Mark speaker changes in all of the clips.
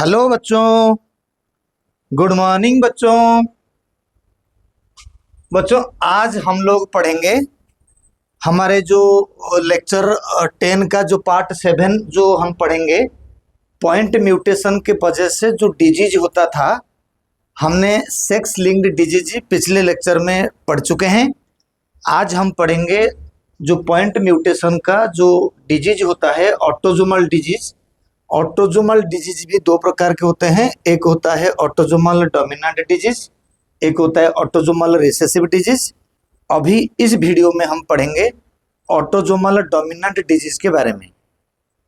Speaker 1: Hello बच्चों। Good morning बच्चों। बच्चों आज हम लोग पढ़ेंगे हमारे जो लेक्चर 10 का जो पार्ट 7 जो हम पढ़ेंगे पॉइंट म्यूटेशन के वजह से जो डिजीज होता था। हमने सेक्स लिंक्ड डिजीज पिछले लेक्चर में पढ़ चुके हैं। आज हम पढ़ेंगे जो पॉइंट म्यूटेशन का जो डिजीज होता है ऑटोजोमल डिजीज। ऑटोजोमल डिजीज भी दो प्रकार के होते हैं, एक होता है ऑटोजोमल डोमिनेंट डिजीज, एक होता है ऑटोजोमल रिसेसिव डिजीज। अभी इस वीडियो में हम पढ़ेंगे ऑटोजोमल डोमिनेंट डिजीज के बारे में।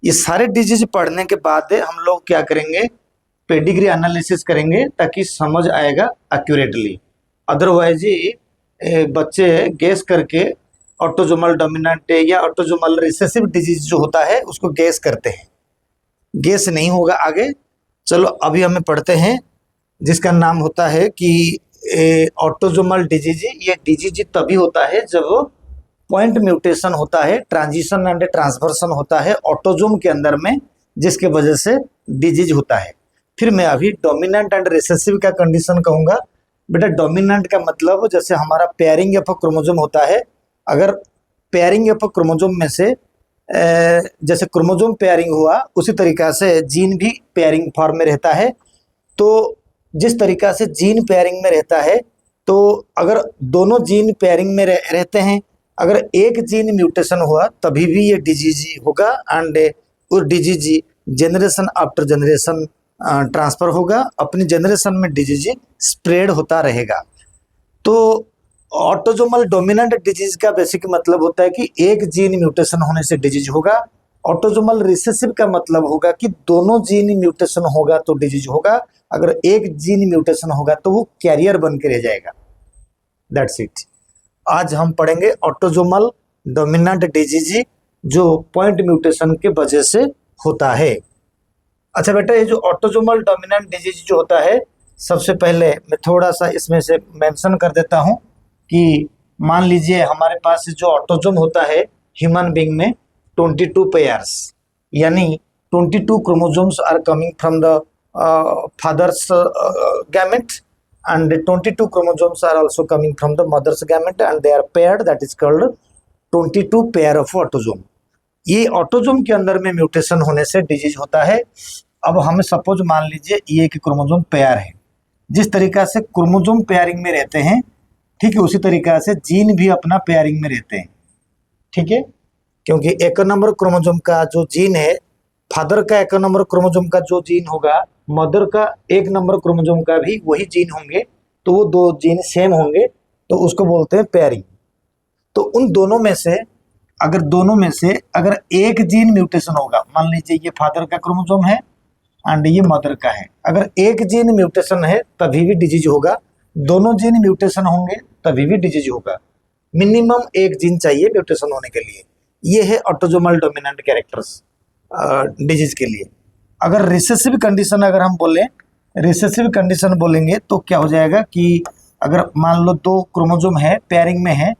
Speaker 1: ये सारे डिजीज पढ़ने के बाद हम लोग क्या करेंगे, पेडिग्री एनालिसिस करेंगे ताकि समझ आएगा एक्यूरेटली। अदरवाइज बच्चे गेस करके ऑटोजोमल डोमिनेंट या ऑटोजोमल रिसेसिव डिजीज जो होता है उसको गेस करते हैं, गेस नहीं होगा आगे। चलो अभी हमें पढ़ते हैं जिसका नाम होता है कि ऑटोजोमल डिजीज। ये डिजीज तभी होता है जब पॉइंट म्यूटेशन होता है, ट्रांजिशन एंड ट्रांसवर्सन होता है ऑटोजोम के अंदर में, जिसके वजह से डिजीज होता है। फिर मैं अभी डोमिनेंट एंड रिसेसिव का कंडीशन कहूँगा। बेटा डोमिनेंट का मतलब जैसे हमारा पेयरिंग ऑफ क्रोमोजोम होता है, अगर पेयरिंग ऑफ क्रोमोजोम में से जैसे क्रोमोजोम पेयरिंग हुआ उसी तरीका से जीन भी पेयरिंग फॉर्म में रहता है। तो जिस तरीका से जीन पेयरिंग में रहता है, तो अगर दोनों जीन पेयरिंग में रहते हैं, अगर एक जीन म्यूटेशन हुआ तभी भी ये डिजीज होगा एंड वो disease generation after generation transfer होगा, अपनी जनरेशन में डिजीज स्प्रेड होता रहेगा। तो ऑटोजोमल डोमिनेंट डिजीज का बेसिक मतलब होता है कि एक जीन म्यूटेशन होने से डिजीज होगा। ऑटोजोमल रिसेसिव का मतलब होगा कि दोनों जीन म्यूटेशन होगा तो डिजीज होगा, अगर एक जीन म्यूटेशन होगा तो वो कैरियर बन के रह जाएगा। That's it. आज हम पढ़ेंगे ऑटोजोमल डोमिनेंट डिजीज जो पॉइंट म्यूटेशन के वजह से होता है। अच्छा बेटा, ये जो ऑटोजोमल डोमिनेंट डिजीज जो होता है, सबसे पहले मैं थोड़ा सा इसमें से मेंशन कर देता हूँ कि मान लीजिए हमारे पास जो ऑटोजोम होता है ह्यूमन बीइंग में 22 पेयर्स, यानी 22 chromosomes are coming from the father's gamete and 22 chromosomes are also coming from the mother's gamete and they are paired, that is called 22 pair of autosome। ये ऑटोजोम के अंदर में mutation होने से disease होता है। अब हमें सपोज मान लीजिए ये एक क्रोमोजोम पेयर है, जिस तरीका से क्रोमोजोम पेयरिंग में रहते हैं, ठीक है, उसी तरीका से जीन भी अपना पेयरिंग में रहते हैं, ठीक है। क्योंकि एक नंबर क्रोमोजोम का जो जीन है, फादर का एक नंबर क्रोमोजोम का जो जीन होगा, मदर का एक नंबर क्रोमोजोम का भी वही जीन होंगे, तो वो दो जीन सेम होंगे, तो उसको बोलते हैं पेयरिंग। तो उन दोनों में से अगर एक जीन म्यूटेशन होगा, मान लीजिए ये फादर का क्रोमोजोम है एंड ये मदर का है, अगर एक जीन म्यूटेशन है तभी भी डिजीज होगा, दोनों जीन म्यूटेशन होंगे तभी भी डिजीज होगा। मिनिमम एक जीन चाहिए म्यूटेशन होने के लिए। ये है ऑटोजोमल डोमिनेंट कैरेक्टर्स डिजीज के लिए। अगर रिसेसिव कंडीशन अगर हम रिसेसिव कंडीशन बोलेंगे तो क्या हो जाएगा कि अगर मान लो दो क्रोमोजोम है पेयरिंग में है,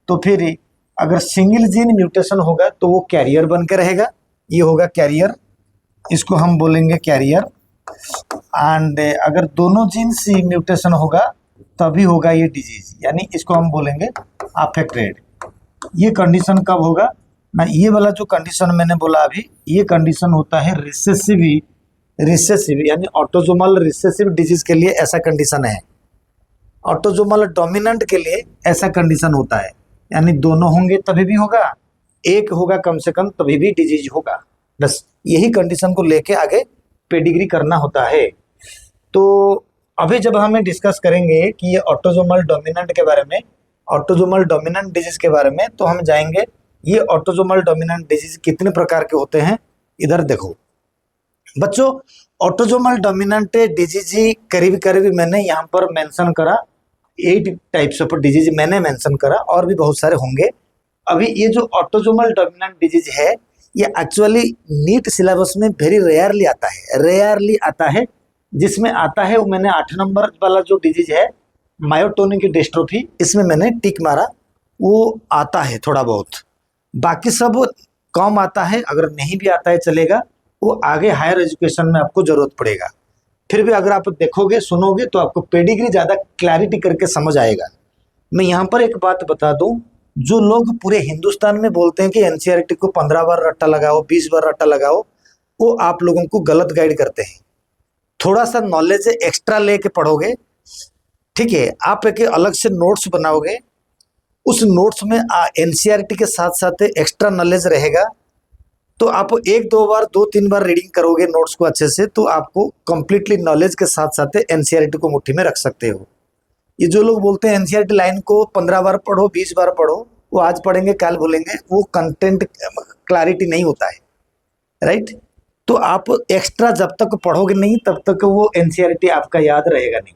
Speaker 1: तो फिर अगर सिंगल जीन म्यूटेशन होगा तो वो कैरियर बन के रहेगा, ये होगा कैरियर, इसको हम बोलेंगे कैरियर। एंड अगर दोनों जीन से म्यूटेशन होगा तभी होगा ये डिजीज, यानी इसको हम बोलेंगे अफेक्टेड। ये कंडीशन कब होगा ना, ये वाला जो कंडीशन मैंने बोला अभी, ये कंडीशन होता है रिसेसिव यानी ऑटोजोमल रिसेसिव डिजीज के लिए ऐसा कंडीशन है। ऑटोजोमल डोमिनेंट के लिए ऐसा कंडीशन होता है, यानी दोनों होंगे तभी भी होगा, एक होगा कम से कम तभी भी डिजीज होगा। बस यही कंडीशन को लेके आगे पेडिग्री करना होता है। तो अभी जब हमें डिस्कस करेंगे कि ये ऑटोजोमल डोमिनेंट के बारे में, ऑटोजोमल डोमिनेंट डिजीज के बारे में, तो हम जाएंगे ये ऑटोजोमल डोमिनेंट डिजीज कितने प्रकार के होते हैं। इधर देखो बच्चों, ऑटोजोमल डोमिनेंट डिजीज करीब मैंने यहाँ पर मेंशन करा 8 टाइप्स ऑफ डिजीज मैंने मेंशन करा, और भी बहुत सारे होंगे। अभी ये जो ऑटोजोमल डोमिनेंट डिजीज है, ये एक्चुअली नीट सिलेबस में वेरी रेयरली आता है। जिसमें आता है वो मैंने 8 नंबर वाला जो डिजीज है मायोटोनिक डिस्ट्रोफी, इसमें मैंने टिक मारा, वो आता है थोड़ा बहुत, बाकी सब कम आता है। अगर नहीं भी आता है चलेगा, वो आगे हायर एजुकेशन में आपको जरूरत पड़ेगा। फिर भी अगर आप देखोगे सुनोगे तो आपको पेडिग्री ज़्यादा क्लैरिटी करके समझ आएगा। मैं यहाँ पर एक बात बता दूं, जो लोग पूरे हिंदुस्तान में बोलते हैं कि एनसीईआरटी को 15 बार रट्टा लगाओ, 20 बार रट्टा लगाओ, वो आप लोगों को गलत गाइड करते हैं। थोड़ा सा नॉलेज एक्स्ट्रा लेके पढ़ोगे, ठीक है, आप एक अलग से नोट्स बनाओगे, उस नोट्स में एनसीईआरटी के साथ साथ एक्स्ट्रा नॉलेज रहेगा, तो आप 1-2 बार 2-3 बार रीडिंग करोगे नोट्स को अच्छे से, तो आपको कंप्लीटली नॉलेज के साथ साथ एनसीईआरटी को मुट्ठी में रख सकते हो। ये जो लोग बोलते हैं एनसीईआरटी लाइन को 15 बार पढ़ो, 20 बार पढ़ो, वो आज पढ़ेंगे कल भूलेंगे, वो कंटेंट क्लैरिटी नहीं होता है, राइट। तो आप एक्स्ट्रा जब तक पढ़ोगे नहीं तब तक वो एनसीईआरटी आपका याद रहेगा नहीं।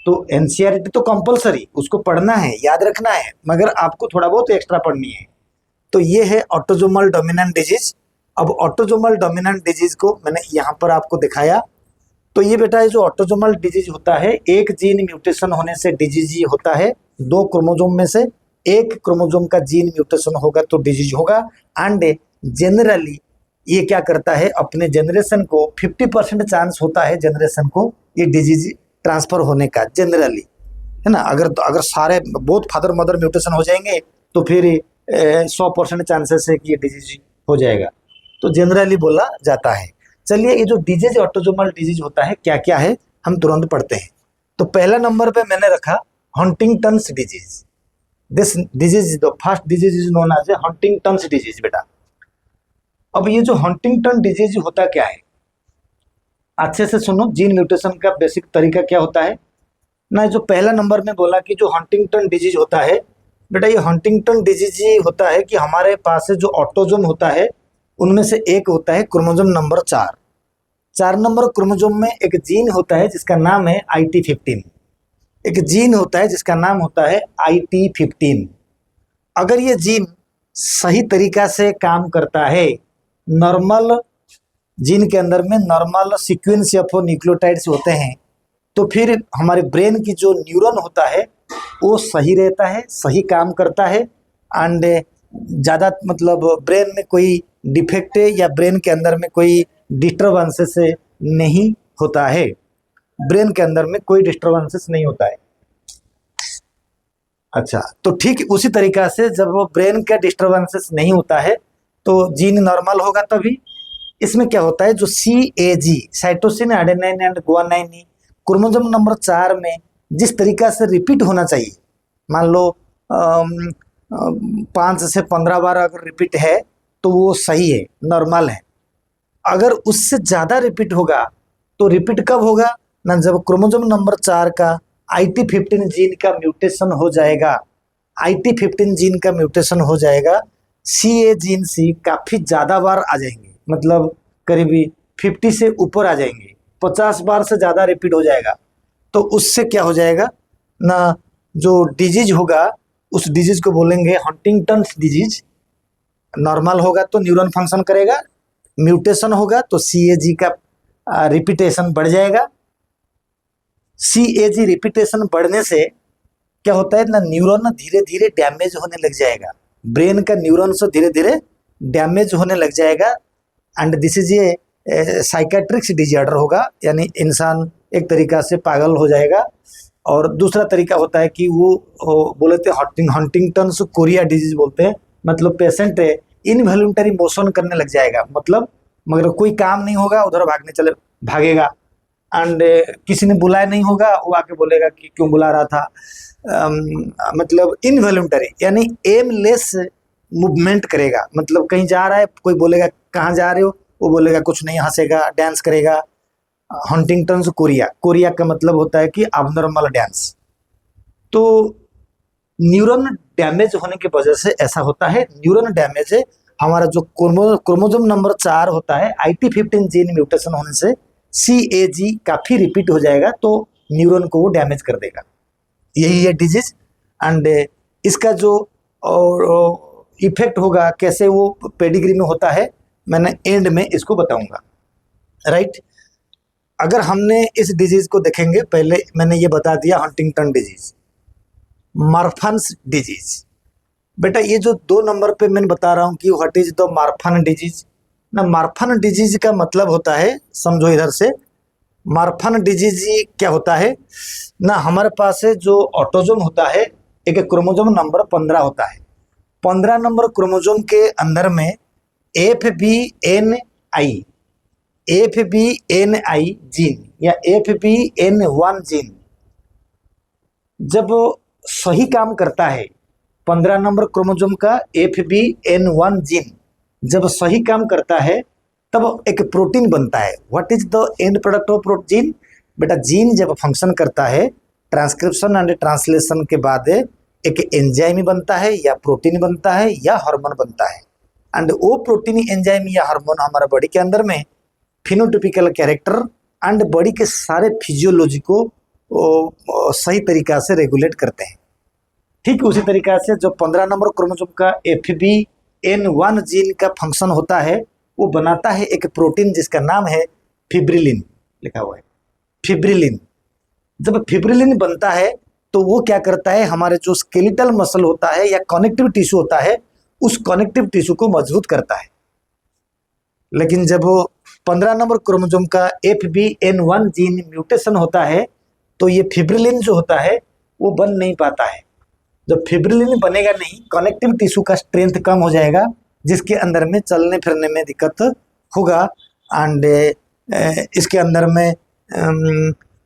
Speaker 1: तो एनसीईआरटी तो कंपलसरी, उसको पढ़ना है, याद रखना है, मगर आपको थोड़ा बहुत एक्स्ट्रा पढ़नी है। तो ये है ऑटोसोमल डोमिनेंट डिजीज। अब ऑटोसोमल डोमिनेंट डिजीज को मैंने यहाँ पर आपको दिखाया। तो ये बेटा ये जो ऑटोसोमल डिजीज होता है, एक जीन म्यूटेशन होने से डिजीज होता है। 2 क्रोमोसोम में से एक क्रोमोसोम का जीन म्यूटेशन होगा तो डिजीज होगा। एंड जनरली ये क्या करता है, अपने जनरेशन को 50% चांस होता है जनरेशन को ये डिजीज ट्रांसफर होने का, जनरली, है ना। अगर सारे बोथ फादर मदर म्यूटेशन हो जाएंगे तो फिर 100% चांसेस है कि ये डिजीज हो जाएगा, तो जनरली बोला जाता है। चलिए, ये जो डिजीज ऑटोसोमल डिजीज होता है क्या क्या है, हम तुरंत पढ़ते हैं। तो पहला नंबर पे मैंने रखा Huntington's disease. This disease, the first disease is known as Huntington's disease बेटा। अब ये जो हंटिंगटन डिजीज होता क्या है, अच्छे से सुनो, जीन म्यूटेशन का बेसिक तरीका क्या होता है ना। जो पहला नंबर में बोला कि जो हंटिंगटन डिजीज होता है बेटा, ये हंटिंगटन डिजीज होता है कि हमारे पास जो ऑटोसोम होता है उनमें से एक होता है क्रोमोसोम नंबर 4 नंबर क्रोमोसोम में एक जीन होता है जिसका नाम है IT15। एक जीन होता है जिसका नाम होता है IT15। अगर ये जीन सही तरीका से काम करता है, नॉर्मल जीन के अंदर में नॉर्मल सीक्वेंस ऑफ न्यूक्लियोटाइड्स होते हैं, तो फिर हमारे ब्रेन की जो न्यूरॉन होता है वो सही रहता है, सही काम करता है। एंड ज़्यादा मतलब ब्रेन में कोई डिफेक्ट या ब्रेन के अंदर में कोई डिस्टर्बेंसेस नहीं होता है, ब्रेन के अंदर में कोई डिस्टर्बेंसेस नहीं होता है। अच्छा, तो ठीक उसी तरीका से जब वो ब्रेन का डिस्टर्बेंसेस नहीं होता है तो जीन नॉर्मल होगा। तभी इसमें क्या होता है, जो CAG cytosine adenine and guanine chromosome number 4 में जिस तरीका से रिपीट होना चाहिए, मान लो 5 से 15 बार अगर रिपीट है तो वो सही है, नॉर्मल है। अगर उससे ज़्यादा रिपीट होगा तो रिपीट कब होगा ना, जब क्रोमोसोम नंबर 4 का IT15 जीन का म्यूटेशन हो जाएगा। IT15 जीन का म्यूटेशन हो जाएगा, CA जीन से काफ़ी ज़्यादा बार आ जाएंगे, मतलब करीबी 50 से ऊपर आ जाएंगे, 50 बार से ज़्यादा रिपीट हो जाएगा। तो उससे क्या हो जाएगा ना, जो डिजीज होगा उस डिजीज को बोलेंगे हंटिंगटन्स डिजीज। नॉर्मल होगा तो न्यूरॉन फंक्शन करेगा, म्यूटेशन होगा तो CAG का रिपीटेशन बढ़ जाएगा। CAG रिपीटेशन बढ़ने से क्या होता है ना, न्यूरॉन धीरे धीरे डैमेज होने लग जाएगा, ब्रेन का न्यूरॉन से धीरे धीरे डैमेज होने लग जाएगा। एंड दिस इज ये साइकेट्रिक्स डिजॉर्डर होगा, यानी इंसान एक तरीका से पागल हो जाएगा। और दूसरा तरीका होता है कि वो बोलते हैं हंटिंगटन्स कोरिया डिजीज बोलते हैं, मतलब पेशेंट इनवॉल्यूंटरी मोशन करने लग जाएगा, मतलब मगर कोई काम नहीं होगा उधर भागेगा। एंड किसी ने बुलाया नहीं होगा, वो आके बोलेगा कि क्यों बुला रहा था। मतलब इनवॉल्यूंटरी यानी एमलेस मूवमेंट करेगा, मतलब कहीं जा रहा है, कोई बोलेगा कहाँ जा रहे हो, वो बोलेगा कुछ नहीं, हंसेगा, डांस करेगा। हंटिंगटन्स कोरिया का मतलब होता है कि अबनॉर्मल डांस। तो न्यूरॉन डैमेज होने की वजह से ऐसा होता है। न्यूरॉन डैमेज है, हमारा जो क्रोमोसोम नंबर 4 होता है, IT15 जीन म्यूटेशन होने से CAG काफ़ी रिपीट हो जाएगा, तो न्यूरॉन को वो डैमेज कर देगा। यही है डिजीज। एंड इसका जो इफेक्ट होगा, कैसे वो पेडिग्री में होता है, मैंने एंड में इसको बताऊंगा, राइट। अगर हमने इस डिजीज को देखेंगे, पहले मैंने ये बता दिया हंटिंगटन डिजीज, मार्फन्स डिजीज। बेटा ये जो 2 नंबर पे मैंने बता रहा हूँ कि what is the Marfan disease ना, मार्फन डिजीज का मतलब होता है, समझो इधर से, मार्फन डिजीज क्या होता है ना, हमारे पास है जो ऑटोजोम होता है, एक क्रोमोजोम नंबर 15 होता है। 15 नंबर क्रोमोजोम के अंदर में F B N I gene या FBN1 जीन जब सही काम करता है, 15 नंबर क्रोमोजोम का FBN1 जीन जब सही काम करता है तब एक प्रोटीन बनता है। What is the end product of protein? बेटा जीन जब फंक्शन करता है ट्रांसक्रिप्शन एंड ट्रांसलेशन के बाद एक एंजाइम बनता है या प्रोटीन बनता है या हार्मोन बनता है। एंड वो प्रोटीन एंजाइम या हार्मोन हमारे बॉडी के अंदर में फिनोटिपिकल कैरेक्टर एंड बॉडी के सारे फिजियोलॉजी को सही तरीका से रेगुलेट करते हैं। ठीक उसी तरीका से जो 15 नंबर क्रोमोसोम का FBN1 जीन का फंक्शन होता है, वो बनाता है एक प्रोटीन जिसका नाम है फिब्रिलिन, लिखा हुआ है फिब्रिलिन। जब फिब्रिलिन बनता है तो वो क्या करता है, हमारे जो स्केलेटल मसल होता है या कनेक्टिव टिश्यू होता है, उस कनेक्टिव टिश्यू को मजबूत करता है। लेकिन जब 15 नंबर क्रोमोसोम का FBN1 जीन म्यूटेशन होता है तो ये फिब्रिलिन जो होता है वो बन नहीं पाता है। जब फिब्रिलिन बनेगा नहीं, कनेक्टिव टिश्यू का स्ट्रेंथ कम हो जाएगा, जिसके अंदर में चलने फिरने में दिक्कत होगा। एंड इसके अंदर में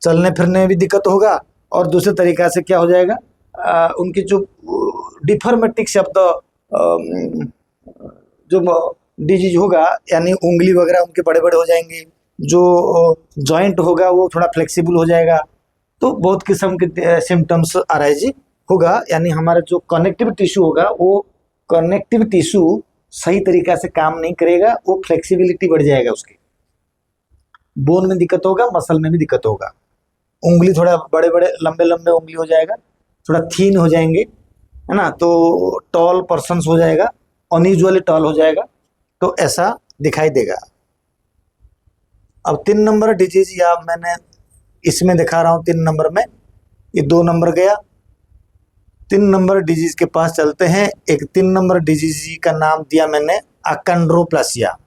Speaker 1: चलने फिरने में भी दिक्कत होगा। और दूसरे तरीका से क्या हो जाएगा, उनकी जो डिफॉर्मेटिक शब्द जो डिजीज होगा, यानी उंगली वगैरह उनके बड़े बड़े हो जाएंगे, जो जॉइंट होगा वो थोड़ा फ्लेक्सिबल हो जाएगा, तो बहुत किस्म के सिम्टम्स अराइज होगा। यानी हमारा जो कनेक्टिव टिश्यू होगा वो कनेक्टिव टिश्यू सही तरीका से काम नहीं करेगा, वो फ्लेक्सिबिलिटी बढ़ जाएगा, उसकी बोन में दिक्कत होगा, मसल में भी दिक्कत होगा। उंगली थोड़ा बड़े बड़े लंबे लंबे उंगली हो जाएगा, थोड़ा थीन हो जाएंगे, है ना, तो टॉल पर्सन्स हो जाएगा, अनयूजुअली टॉल हो जाएगा, तो ऐसा दिखाई देगा। अब 3 नंबर डिजीज या मैंने इसमें दिखा रहा हूँ 3 नंबर में, ये 2 नंबर गया। 3 नंबर डिजीज के पास चलते हैं। एक 3 नंबर डिजीज का नाम दिया मैंने अकंड्रोप्लासिया।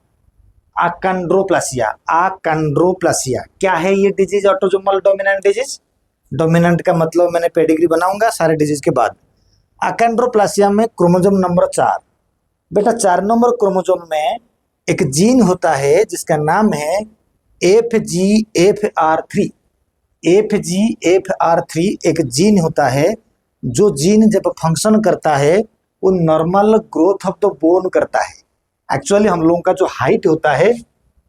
Speaker 1: अकंड्रोप्लासिया क्या है ये disease? Autosomal dominant disease. Dominant का मतलब मैंने पेडिग्री बनाऊंगा सारे डिजीज के बाद। अकंड्रोप्लासिया में क्रोमोसोम नंबर 4, बेटा 4 नंबर क्रोमोसोम में एक जीन होता है जिसका नाम है FGFR3। FGFR3 एक जीन होता है, जो जीन जब फंक्शन करता है वो normal growth of the bone करता है। एक्चुअली हम लोगों का जो हाइट होता है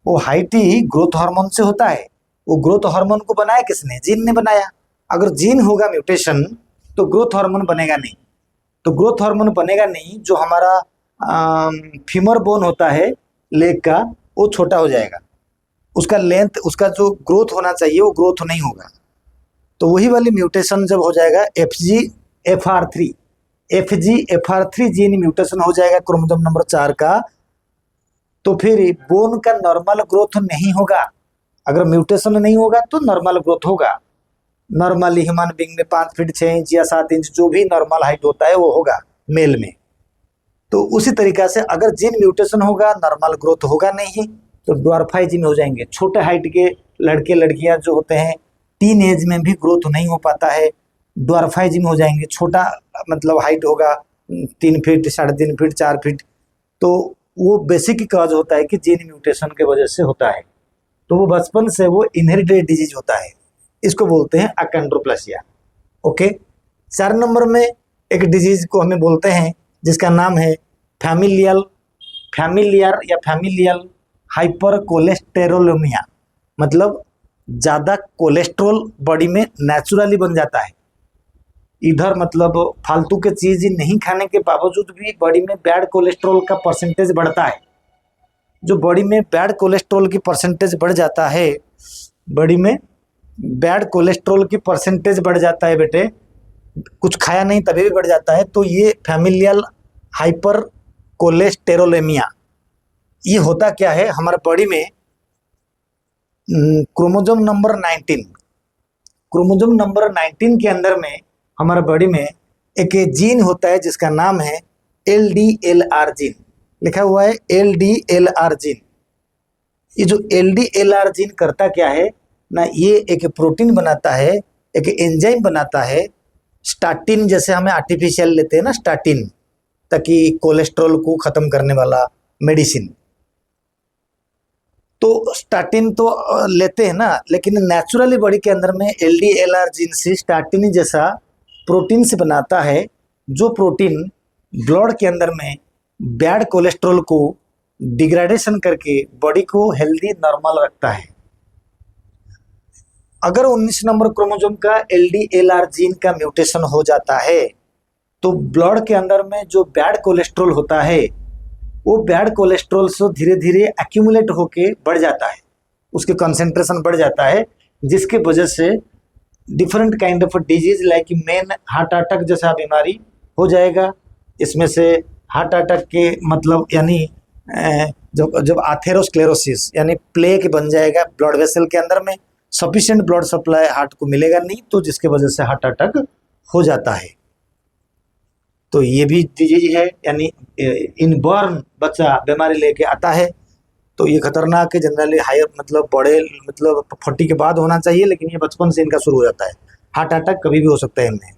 Speaker 1: वो हाइट ही ग्रोथ हार्मोन से होता है। वो ग्रोथ हार्मोन को बनाया किसने? जीन ने बनाया। अगर जीन होगा म्यूटेशन तो ग्रोथ हार्मोन बनेगा नहीं। तो ग्रोथ हार्मोन बनेगा नहीं, जो हमारा फीमर बोन होता है लेग का, वो छोटा हो जाएगा, उसका लेंथ, उसका जो ग्रोथ होना चाहिए वो ग्रोथ नहीं होगा। तो वही वाली म्यूटेशन जब हो जाएगा FGFR3 जीन म्यूटेशन हो जाएगा क्रोमोसोम नंबर 4 का, तो फिर बोन का नॉर्मल ग्रोथ नहीं होगा। अगर म्यूटेशन नहीं होगा तो नॉर्मल ग्रोथ होगा। नॉर्मली ह्यूमन बीइंग में 5 फीट 6 इंच या 7 इंच जो भी नॉर्मल हाइट होता है वो होगा मेल में। तो उसी तरीका से अगर जीन म्यूटेशन होगा, नॉर्मल ग्रोथ होगा नहीं, तो ड्वार्फाइज्म हो जाएंगे। छोटे हाइट के लड़के लड़कियां जो होते हैं टीन एज में भी ग्रोथ नहीं हो पाता है, ड्वार्फाइज्म हो जाएंगे। छोटा मतलब हाइट होगा 3 फीट 3.5 फीट 4 फीट, तो वो बेसिक कॉज होता है कि जीन म्यूटेशन के वजह से होता है। तो वो बचपन से वो इनहेरिटेड डिजीज होता है, इसको बोलते हैं अकंड्रोप्लासिया। ओके। 4 नंबर में एक डिजीज को हमें बोलते हैं जिसका नाम है फैमिलियल हाइपर कोलेस्टेरोलेमिया। मतलब ज़्यादा कोलेस्ट्रॉल बॉडी में नेचुरली बन जाता है। इधर मतलब फालतू के चीज़ नहीं खाने के बावजूद भी बॉडी में बैड कोलेस्ट्रॉल का परसेंटेज बढ़ता है। जो बॉडी में बैड कोलेस्ट्रॉल की परसेंटेज बढ़ जाता है, बॉडी में बैड कोलेस्ट्रॉल की परसेंटेज बढ़ जाता है बेटे, कुछ खाया नहीं तभी भी बढ़ जाता है, तो ये फैमिलियल हाइपर कोलेस्टेरोलेमिया। ये होता क्या है, हमारे बॉडी में क्रोमोसोम नंबर 19 के अंदर में हमारे बॉडी में एक जीन होता है जिसका नाम है LDLR जीन। लिखा हुआ है LDLR जीन। ये जो LDLR जीन करता क्या है ना ये एक प्रोटीन बनाता है, एक एंजाइम बनाता है। स्टाटिन जैसे हमें आर्टिफिशियल लेते हैं ना स्टाटिन, ताकि कोलेस्ट्रॉल को खत्म करने वाला मेडिसिन, तो स्टाटिन तो लेते हैं ना, लेकिन नेचुरली बॉडी के अंदर में एलडीएलआर जीन से स्टाटिन जैसा प्रोटीन से बनाता है, जो प्रोटीन ब्लड के अंदर में बैड कोलेस्ट्रॉल को डिग्रेडेशन करके बॉडी को हेल्दी नॉर्मल रखता है। अगर 19 नंबर क्रोमोसोम का एलडीएलआर जीन का म्यूटेशन हो जाता है तो ब्लड के अंदर में जो बैड कोलेस्ट्रॉल होता है वो बैड कोलेस्ट्रॉल से धीरे धीरे एक्यूमुलेट होके बढ़ जाता है, उसके कंसेंट्रेशन बढ़ जाता है, जिसके वजह से different kind of disease like main heart attack जैसा बीमारी हो जाएगा। इसमें से हार्ट अटैक के मतलब यानी जब आथेरोस्क्लेरोसिस यानी प्लेग बन जाएगा ब्लड वेसल के अंदर में, सफिशिएंट ब्लड सप्लाई हार्ट को मिलेगा नहीं, तो जिसके वजह से हार्ट अटैक हो जाता है। तो ये भी डिजीज है, यानी इनबॉर्न बच्चा बीमारी लेके आता है, तो ये खतरनाक है। जनरली हायर मतलब बड़े मतलब 40 के बाद होना चाहिए, लेकिन ये बचपन से इनका शुरू हो जाता है। हार्ट अटैक कभी भी हो सकता है इनमें।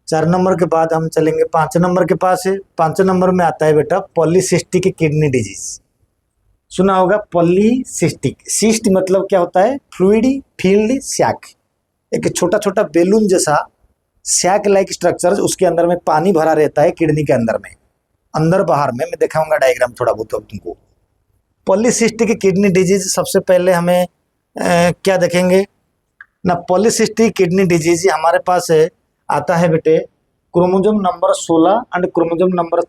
Speaker 1: 4 नंबर के बाद हम चलेंगे 5 नंबर के पास है। 5 नंबर में आता है बेटा पॉलीसिस्टिक किडनी डिजीज। सुना होगा पॉलीसिस्टिक, सिस्ट मतलब क्या होता है, फ्लूइडी फील्ड सैक, एक छोटा छोटा बेलून जैसा सैक लाइक स्ट्रक्चर, उसके अंदर में पानी भरा रहता है किडनी के अंदर में, अंदर बाहर में। मैं दिखाऊंगा डायग्राम थोड़ा बहुत अब तुमको। पॉलीसिस्टिक किडनी डिजीज सबसे पहले हमें क्या देखेंगे ना, पॉलीसिस्टिक किडनी डिजीज हमारे पास है आता है बेटे chromosome number 16 and chromosome number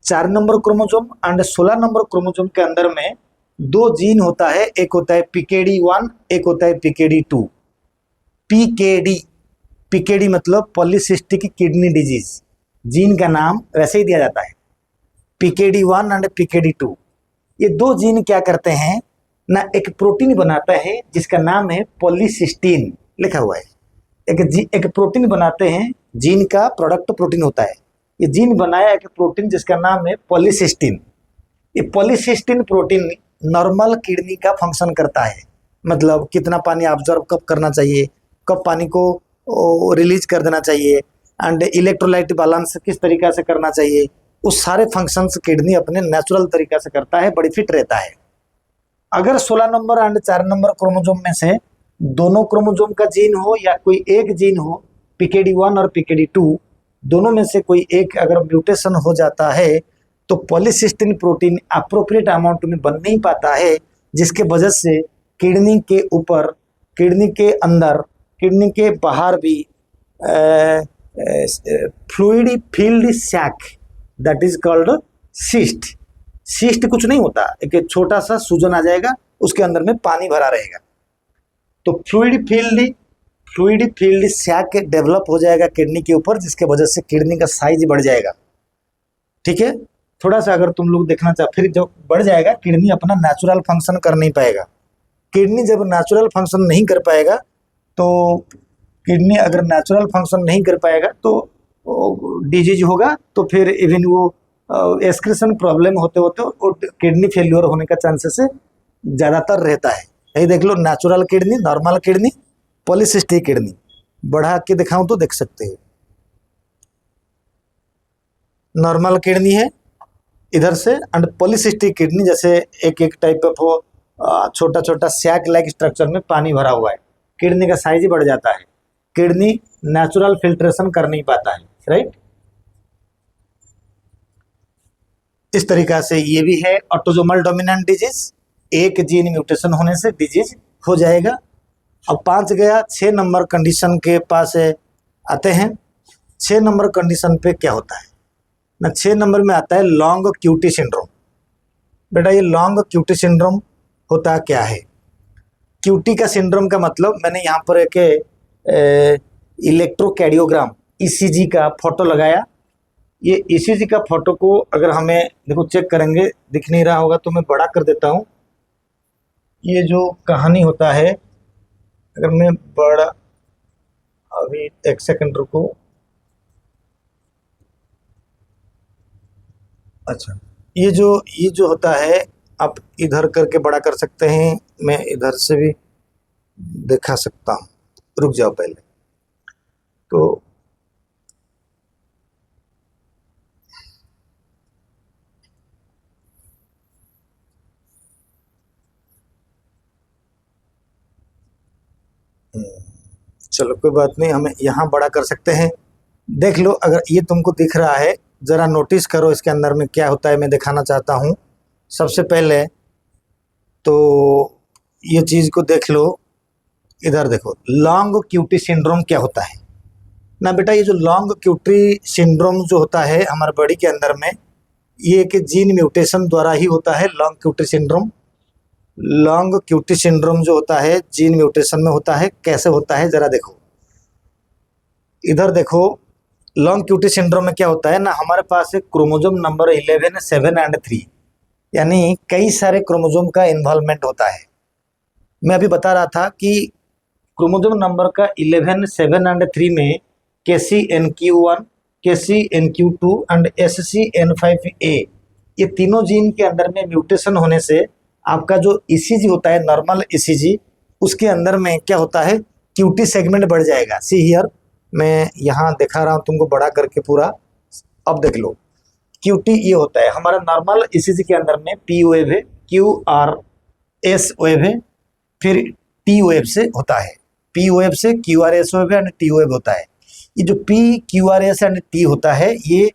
Speaker 1: 4 number chromosome and 16 number chromosome के अंदर में 2 जीन होता है, एक होता है PKD1, एक होता है PKD2। पीकेडी मतलब पॉलीसिस्टिक किडनी डिजीज, जीन का नाम वैसे ही दिया जाता है, PKD1 एंड PKD2। ये 2 जीन क्या करते हैं ना, एक प्रोटीन बनाता है जिसका नाम है पॉलीसिस्टीन, लिखा हुआ है। एक प्रोटीन बनाते हैं, जीन का प्रोडक्ट प्रोटीन होता है। ये जीन बनाया एक प्रोटीन जिसका नाम है पॉलीसिस्टीन। ये पॉलीसिस्टीन प्रोटीन नॉर्मल किडनी का फंक्शन करता है, मतलब कितना पानी ऑब्जर्व कब करना चाहिए, कब पानी को रिलीज कर देना चाहिए, एंड इलेक्ट्रोलाइट बैलेंस किस तरीका से करना चाहिए, उस सारे फंक्शंस किडनी अपने नेचुरल तरीका से करता है, बड़ी फिट रहता है। अगर 16 नंबर एंड 4 नंबर क्रोमोसोम में से दोनों क्रोमोसोम का जीन हो या कोई एक जीन हो, PKD1 और PKD2 दोनों में से कोई एक अगर म्यूटेशन हो जाता है तो पॉलीसिस्टीन प्रोटीन अप्रोप्रिएट अमाउंट में बन नहीं पाता है, जिसके वजह से किडनी के ऊपर, किडनी के अंदर, किडनी के बाहर भी fluid filled sac that is called cyst. Cyst कुछ नहीं होता, एक छोटा सा सूजन आ जाएगा, उसके अंदर में पानी भरा रहेगा, तो फ्लूइडी फील्ड सैक डेवलप हो जाएगा किडनी के ऊपर, जिसके वजह से किडनी का साइज बढ़ जाएगा। ठीक है, थोड़ा सा अगर तुम लोग देखना चाहो, फिर जब बढ़ जाएगा किडनी अपना नेचुरल फंक्शन कर नहीं पाएगा। किडनी जब नेचुरल फंक्शन नहीं कर पाएगा तो किडनी अगर नेचुरल फंक्शन नहीं कर पाएगा तो डिजीज होगा, तो फिर इवन वो एक्सक्रीशन प्रॉब्लम होते होते वो किडनी फेल्योर होने का चांसेस ज़्यादातर रहता है। यही देख लो, natural kidney, normal kidney, polycystic kidney. बढ़ा के दिखाऊं तो देख सकते हो, नॉर्मल किडनी है इधर से, एंड पॉलीसिस्टिक किडनी जैसे एक एक टाइप ऑफ छोटा छोटा सैक लाइक स्ट्रक्चर में पानी भरा हुआ है, किडनी का साइज बढ़ जाता है, किडनी नेचुरल फिल्ट्रेशन कर नहीं पाता है, राइट। इस तरीका से ये भी है ऑटोसोमल डोमिनेंट डिजीज, एक जीन म्यूटेशन होने से डिजीज हो जाएगा। अब 5 गया, 6 नंबर कंडीशन के पास आते हैं। 6 नंबर कंडीशन पे क्या होता है ना, 6 नंबर में आता है लॉन्ग क्यूटी सिंड्रोम। बेटा ये लॉन्ग क्यूटी सिंड्रोम होता क्या है, क्यूटी का सिंड्रोम का मतलब मैंने यहाँ पर एक इलेक्ट्रोकैर्डियोग्राम ECG का फोटो लगाया। ये ECG का फोटो को अगर हमें देखो चेक करेंगे, दिख नहीं रहा होगा तो मैं बड़ा कर देता हूँ। ये जो कहानी होता है, अगर मैं बड़ा, अभी एक सेकंड रुको, अच्छा ये जो होता है आप इधर करके बड़ा कर सकते हैं, मैं इधर से भी दिखा सकता हूँ। रुक जाओ पहले। तो चलो कोई बात नहीं, हमें यहाँ बड़ा कर सकते हैं। देख लो, अगर ये तुमको दिख रहा है, ज़रा नोटिस करो इसके अंदर में क्या होता है, मैं दिखाना चाहता हूँ। सबसे पहले तो ये चीज़ को देख लो, इधर देखो, लॉन्ग क्यूटी सिंड्रोम क्या होता है ना बेटा। ये जो लॉन्ग क्यूटी सिंड्रोम जो होता है हमारे बॉडी के अंदर में, ये एक जीन म्यूटेशन द्वारा ही होता है। Long QT syndrome, long QT syndrome जो होता है जीन म्यूटेशन में होता है। कैसे होता है ज़रा देखो, इधर देखो। लॉन्ग क्यूटी सिंड्रोम में क्या होता है ना, हमारे पास एक क्रोमोजोम नंबर 11, 7 एंड 3, यानी कई सारे क्रोमोजोम का इन्वॉल्वमेंट होता है। मैं अभी बता रहा था कि क्रोमोजोम नंबर का 11, 7 एंड 3 में KCNQ1, KCNQ2 एंड SCN5A, ये तीनों जीन के अंदर में म्यूटेशन होने से आपका जो ECG होता है, नॉर्मल ECG, उसके अंदर में क्या होता है, क्यूटी सेगमेंट बढ़ जाएगा। सी हियर, मैं यहाँ दिखा रहा हूँ तुमको बड़ा करके पूरा। अब देख लो, क्यूटी ये होता है हमारा नॉर्मल ECG के अंदर में P वेव है, QRS वेव है, फिर T वेव से होता है। P वेव से QRS wave and T wave होता है। ये जो P, QRS एंड T होता है, ये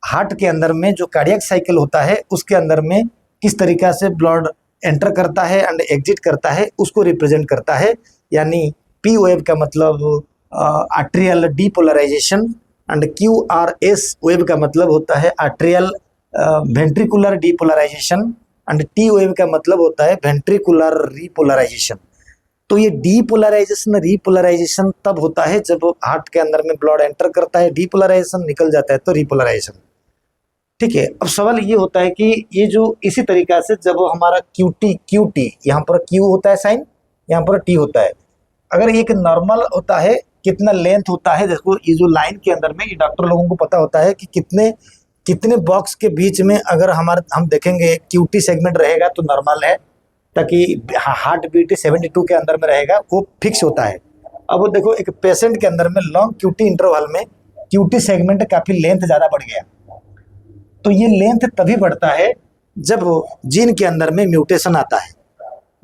Speaker 1: हार्ट के अंदर में जो कार्डियक साइकिल होता है उसके अंदर में किस तरीका से ब्लड एंटर करता है एंड एग्जिट करता है उसको रिप्रेजेंट करता है। यानी P वेव का मतलब arterial depolarisation and QRS wave का मतलब होता है arterial ventricular depolarisation and T wave का मतलब होता है वेंट्रिकुलर रीपोलराइजेशन। तो ये डीपोलराइजेशन, रीपोलराइजेशन तब होता है जब हार्ट के अंदर में ब्लड एंटर करता है, डीपोलराइजेशन निकल जाता है तो रीपोलराइजेशन। ठीक है, अब सवाल ये होता है कि ये जो इसी तरीका से जब हमारा QT, यहाँ पर Q होता है साइन, यहाँ पर T होता है। अगर एक नॉर्मल होता है, कितना लेंथ होता है, देखो ये जो लाइन के अंदर में, ये डॉक्टर लोगों को पता होता है कि कितने बॉक्स के बीच में अगर हम देखेंगे QT सेगमेंट रहेगा तो नॉर्मल है, ताकि हार्ट बीट 72 के अंदर में रहेगा, वो फिक्स होता है। अब वो देखो, एक पेशेंट के अंदर में लॉन्ग QT इंटरवल में QT सेगमेंट काफ़ी लेंथ ज़्यादा बढ़ गया। तो ये लेंथ तभी बढ़ता है जब जीन के अंदर में म्यूटेशन आता है।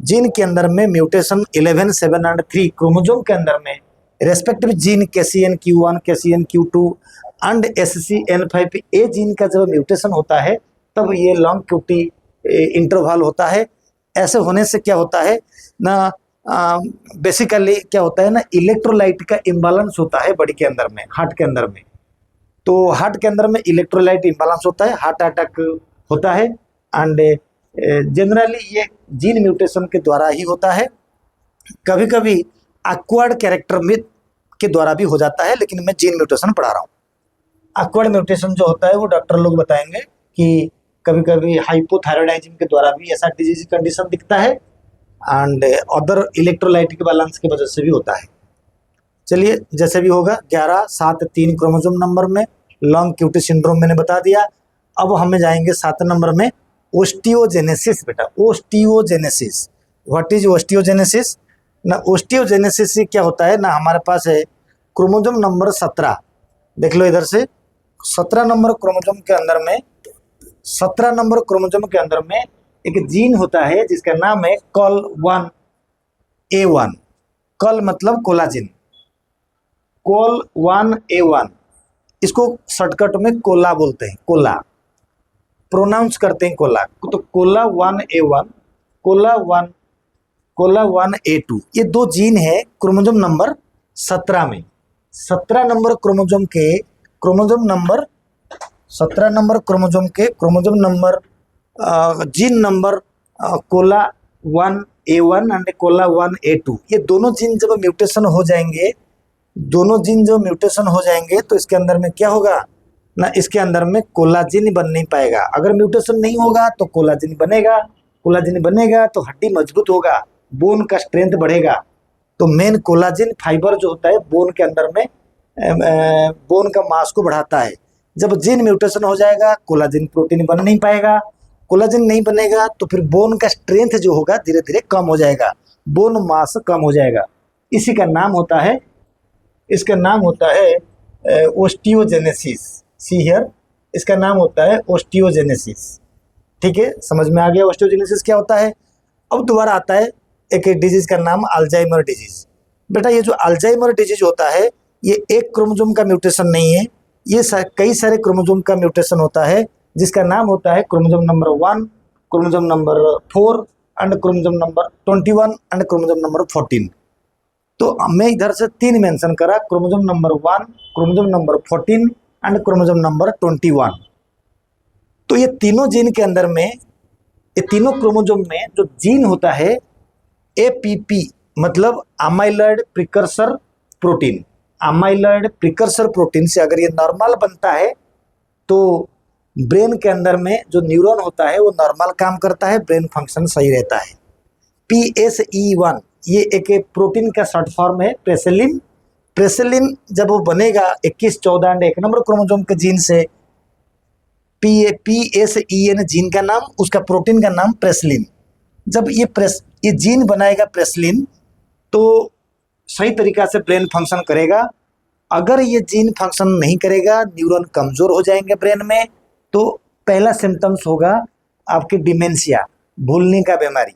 Speaker 1: जीन के अंदर में म्यूटेशन 11, 7 एंड 3 क्रोमोजोम के अंदर में respective gene KCNQ1, KCNQ2 and SCN5A gene का जब म्यूटेशन होता है तब ये लॉन्ग क्यूटी इंटरवल होता है। ऐसे होने से क्या होता है ना, बेसिकली क्या होता है ना, इलेक्ट्रोलाइट का इम्बालेंस होता है बॉडी के अंदर में, हार्ट के अंदर में। तो हार्ट के अंदर में इलेक्ट्रोलाइट इम्बालेंस होता है, हार्ट अटैक होता है एंड जनरली ये जीन म्यूटेशन के द्वारा ही होता है। कभी कभी एक्वायर्ड कैरेक्टर में के द्वारा भी हो जाता है, लेकिन मैं जीन म्यूटेशन पढ़ा रहा हूँ। एक्वायर्ड म्यूटेशन जो होता है वो डॉक्टर लोग बताएंगे कि कभी कभी हाइपोथायरॉयडिज्म के द्वारा भी ऐसा डिजीज कंडीशन दिखता है एंड अदर इलेक्ट्रोलाइट के बैलेंस की वजह से भी होता है। चलिए, जैसे भी होगा, 11, 7, 3 क्रोमोसोम नंबर में लॉन्ग क्यूटी सिंड्रोम मैंने बता दिया। अब हमें जाएंगे 7 नंबर में, ओस्टियोजेनेसिस। बेटा, ओस्टियोजेनेसिस, व्हाट इज ओस्टियोजेनेसिस ना, ओस्टियोजेनेसिस से क्या होता है ना, हमारे पास है क्रोमोसोम नंबर 17। देख लो इधर से, 17 नंबर क्रोमोसोम के अंदर में, 17 नंबर क्रोमोसोम के अंदर में एक जीन होता है जिसका नाम है COL1A1। कॉल मतलब कोलाजिन, COL1A1, इसको शॉर्टकट में कोला बोलते हैं, कोला प्रोनाउंस करते हैं, कोला। तो COLA1A1, COLA1A2, ये दो जीन है क्रोमोसोम नंबर 17 में। 17 नंबर क्रोमोसोम के क्रोमोसोम नंबर 17 नंबर क्रोमोसोम के chromosome number gene number COLA1A1 and COLA1A2, ये दोनों जीन जब म्यूटेशन हो जाएंगे, दोनों जीन जो म्यूटेशन हो जाएंगे तो इसके अंदर में क्या होगा ना, इसके अंदर में कोलाजिन बन नहीं पाएगा। अगर म्यूटेशन नहीं होगा तो कोलाजिन बनेगा, कोलाजिन बनेगा तो हड्डी मजबूत होगा, बोन का स्ट्रेंथ बढ़ेगा। तो मेन कोलाजिन फाइबर जो होता है बोन के अंदर में बोन का मास को बढ़ाता है। जब जीन म्यूटेशन हो जाएगा, कोलाजिन प्रोटीन बन नहीं पाएगा, कोलाजन नहीं बनेगा तो फिर बोन का स्ट्रेंथ जो होगा धीरे धीरे कम हो जाएगा, बोन मास कम हो जाएगा। इसी का नाम होता है, इसका नाम होता है ओस्टियोजेनेसिस। सी हियर, इसका नाम होता है ओस्टियोजेनेसिस। ठीक है, समझ में आ गया ओस्टियोजेनेसिस क्या होता है। अब दोबारा आता है एक डिजीज का नाम अल्जाइमर डिजीज। बेटा ये जो अल्जाइमर डिजीज होता है ये एक क्रोमोसोम का म्यूटेशन नहीं है, ये कई सारे क्रोमोसोम का म्यूटेशन होता है, जिसका नाम होता है chromosome number 1, chromosome number 4 and chromosome number 21 and chromosome number 14। तो मैं इधर से 3 मेंशन करा, chromosome number 1, chromosome number 14 and chromosome number 21। तो ये तीनों जीन के अंदर में, ये तीनों क्रोमोसोम में जो जीन होता है एपीपी मतलब amyloid precursor protein, amyloid precursor protein से अगर ये नॉर्मल बनता है तो ब्रेन के अंदर में जो न्यूरॉन होता है वो नॉर्मल काम करता है, ब्रेन फंक्शन सही रहता है। PSE1 ये एक प्रोटीन का शॉर्ट फॉर्म है प्रेसिलिन। प्रेसिलिन जब वो बनेगा 21, 14 एंड 1 नंबर क्रोमोसोम के जीन से, PSEN जीन का नाम, उसका प्रोटीन का नाम प्रेसिलिन। जब ये जीन बनाएगा प्रेसिलिन तो सही तरीका से ब्रेन फंक्शन करेगा। अगर ये जीन फंक्शन नहीं करेगा, न्यूरॉन कमजोर हो जाएंगे ब्रेन में, तो पहला सिम्टम्स होगा आपकी डिमेंशिया, भूलने का बीमारी,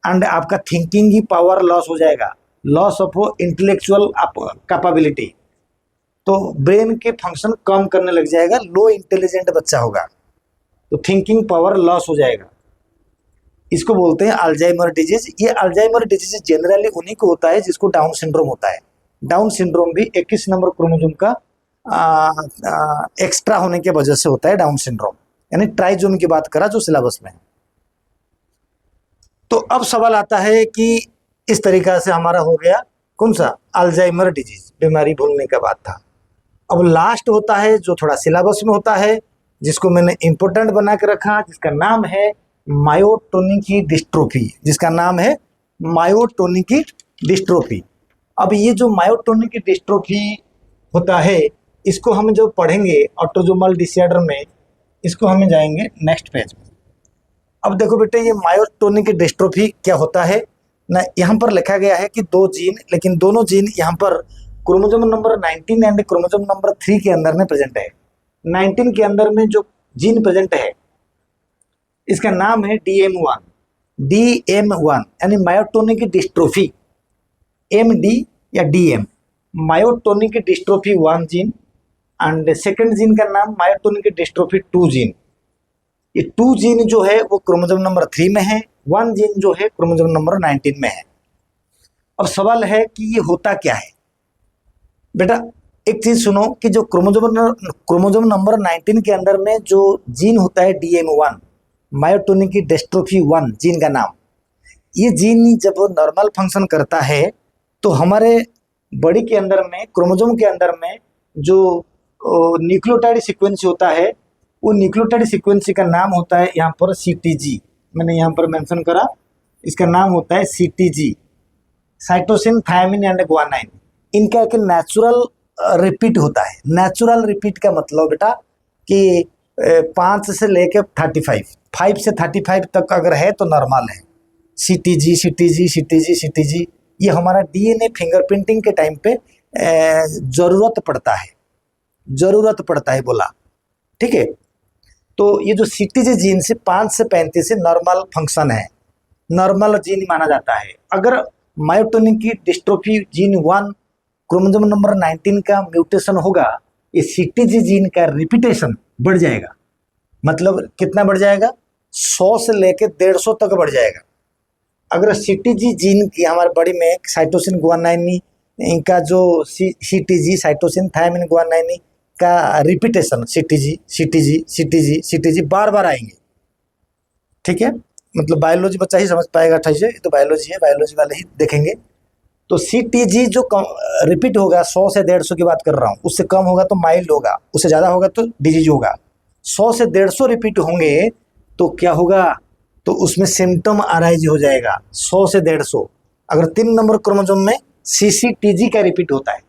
Speaker 1: एंड आपका थिंकिंग की पावर लॉस हो जाएगा, लॉस ऑफ इंटेलेक्चुअल कैपेबिलिटी। तो ब्रेन के फंक्शन कम करने लग जाएगा, लो इंटेलिजेंट बच्चा होगा, तो थिंकिंग पावर लॉस हो जाएगा। इसको बोलते हैं अल्जाइमर डिजीज। ये अल्जाइमर डिजीज जनरली उन्हीं को होता है जिसको डाउन सिंड्रोम होता है। डाउन सिंड्रोम भी 21 नंबर क्रोमोसोम का एक्स्ट्रा होने की वजह से होता है डाउन सिंड्रोम, यानी ट्राइजोम की बात करा जो सिलेबस में है। तो अब सवाल आता है कि इस तरीका से हमारा हो गया कौन सा, अल्जाइमर डिजीज, बीमारी भूलने का बात था। अब लास्ट होता है जो थोड़ा सिलेबस में होता है, जिसको मैंने इंपोर्टेंट बना के रखा, जिसका नाम है मायोटोनिक डिस्ट्रोफी, जिसका नाम है मायोटोनिक डिस्ट्रोफी। अब ये जो मायोटोनिक डिस्ट्रोफी होता है, इसको हम जो पढ़ेंगे ऑटोसोमल डिसऑर्डर में, इसको हमें जाएंगे नेक्स्ट पेज में। अब देखो बेटे ये मायोटोनिक डिस्ट्रोफी क्या होता है ना, यहाँ पर लिखा गया है कि 2 जीन, लेकिन दोनों जीन यहाँ पर chromosome number 19 and chromosome number 3 के अंदर में प्रेजेंट है। 19 के अंदर में जो जीन प्रेजेंट है इसका नाम है DM1 यानी मायोटोनिक डिस्ट्रोफी, MD या DM, myotonic dystrophy 1 gene, and second gene का नाम मायोटोनिक डिस्ट्रोफी 2 जीन। ये 2 जीन जो है वो क्रोमोसोम नंबर 3 में है, 1 जीन जो है क्रोमोसोम नंबर 19 में है। अब सवाल है कि ये होता क्या है। बेटा एक चीज सुनो कि जो क्रोमोसोम नंबर 19 के अंदर में जो जीन होता है DM1 मायोटोनिक डिस्ट्रोफी 1 जीन का नाम, ये जीन जब नॉर्मल फंक्शन करता है तो हमारे बॉडी के अंदर में, क्रोमोसोम के अंदर में जो न्यूक्लियोटाइड सीक्वेंस होता है, वो न्यूक्लियोटाइड सीक्वेंस का नाम होता है यहाँ पर CTG। मैंने यहाँ पर मेंशन करा, इसका नाम होता है CTG, cytosine, thymine and guanine. इनका एक नेचुरल रिपीट होता है। नेचुरल रिपीट का मतलब बेटा कि 5 से लेके 35, 5 से 35 तक अगर है तो नॉर्मल है। CTG ये हमारा DNA फिंगरप्रिंटिंग के टाइम पे जरूरत पड़ता है बोला, ठीक है। तो ये जो CTG जीन से 5 से 35 से नॉर्मल फंक्शन है, नॉर्मल जीन माना जाता है। अगर myotonic dystrophy gene 1 chromosome number 19 का म्यूटेशन होगा, ये CTG जीन का रिपीटेशन बढ़ जाएगा। मतलब कितना बढ़ जाएगा, 100 से लेके 150 तक बढ़ जाएगा। अगर CTG जीन की हमारे बॉडी में साइटोसिन, ग्वानाइन इनका जो CTG, साइटोसिन, थायमिन, ग्वानाइन का रिपीटेशन CTG बार बार आएंगे, ठीक है। मतलब बायोलॉजी बच्चा ही समझ पाएगा, ठीक है, तो बायोलॉजी है, बायोलॉजी वाले ही देखेंगे। तो CTG जो रिपीट होगा 100 से 150 की बात कर रहा हूँ, उससे कम होगा तो माइल्ड होगा, उससे ज़्यादा होगा तो डिजीज होगा। 100 से 150 रिपीट होंगे तो क्या होगा, तो उसमें सिम्टम अराइज हो जाएगा 100 से 150। अगर 3 नंबर क्रोमोसोम में CCTG का रिपीट होता है,